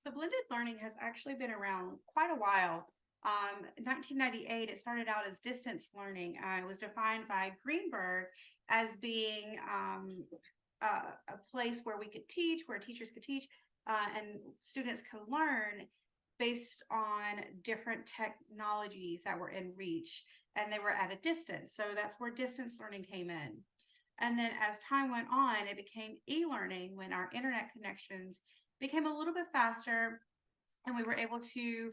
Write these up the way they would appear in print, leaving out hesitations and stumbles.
So blended learning has actually been around quite a while. 1998, it started out as distance learning. It was defined by Greenberg as being a place where we could teach, where teachers could teach, and students could learn based on different technologies that were in reach and they were at a distance. So that's where distance learning came in. And then as time went on, it became e learning when our internet connections became a little bit faster and we were able to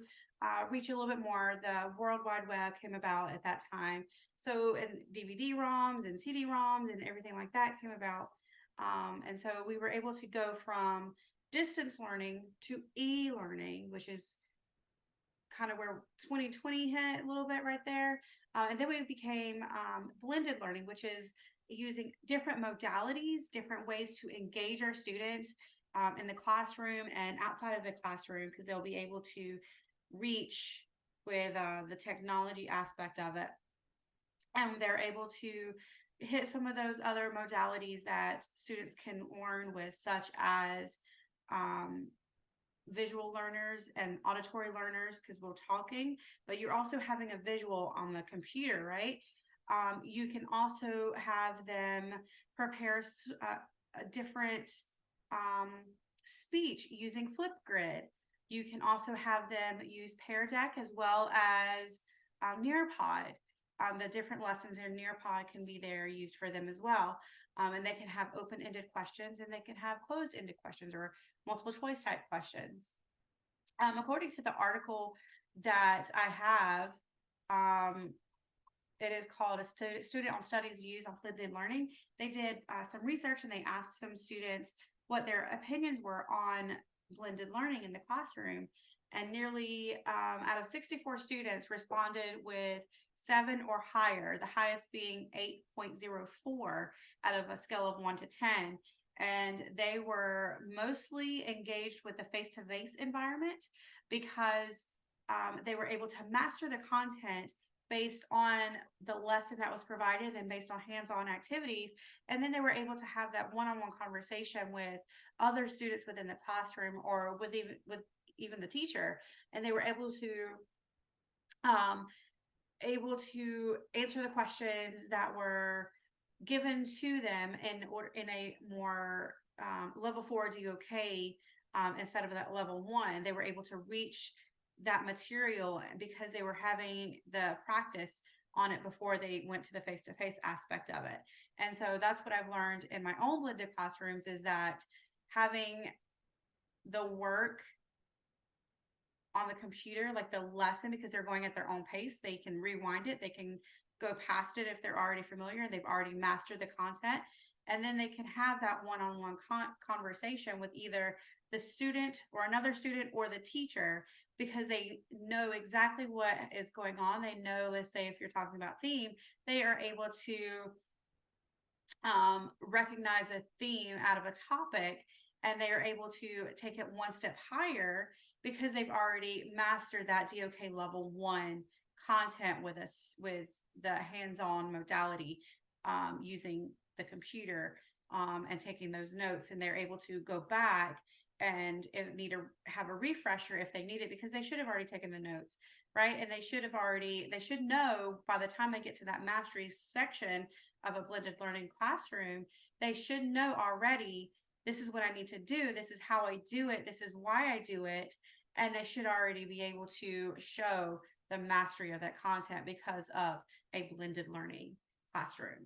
reach a little bit more. The World Wide Web came about at that time. So, and DVD ROMs and CD ROMs and everything like that came about. And so we were able to go from distance learning to e learning, which is kind of where 2020 hit a little bit right there. And then we became blended learning, which is using different modalities, different ways to engage our students in the classroom and outside of the classroom, because they'll be able to reach with the technology aspect of it. And they're able to hit some of those other modalities that students can learn with, such as um, visual learners and auditory learners, because we're talking, but you're also having a visual on the computer, right? You can also have them prepare a different um, speech using Flipgrid. You can also have them use Pear Deck as well as Nearpod. The different lessons in Nearpod can be there used for them as well. And they can have open-ended questions and they can have closed-ended questions or multiple choice type questions. According to the article that I have, it is called a student on studies views on blended learning. They did some research and they asked some students what their opinions were on blended learning in the classroom. And nearly out of 64 students responded with 7 or higher, the highest being 8.04 out of a scale of 1 to 10. And they were mostly engaged with the face-to-face environment because they were able to master the content based on the lesson that was provided and based on hands-on activities. And then they were able to have that one-on-one conversation with other students within the classroom or with even the teacher. And they were um, able to answer the questions that were given to them in a more level 4 DOK instead of that level 1. They were able to reach that material because they were having the practice on it before they went to the face-to-face aspect of it. And so that's what I've learned in my own blended classrooms, is that having the work on the computer, like the lesson, because they're going at their own pace, they can rewind it, they can go past it if they're already familiar and they've already mastered the content. And then they can have that one-on-one conversation with either the student or another student or the teacher, because they know exactly what is going on. They know, let's say if you're talking about theme, they are able to recognize a theme out of a topic, and they are able to take it one step higher because they've already mastered that DOK level 1 content with us with the hands-on modality, using the computer, and taking those notes, and they're able to go back and need to have a refresher if they need it, because they should have already taken the notes, right? And they should know by the time they get to that mastery section of a blended learning classroom, they should know already, this is what I need to do, this is how I do it, this is why I do it. And they should already be able to show the mastery of that content because of a blended learning classroom.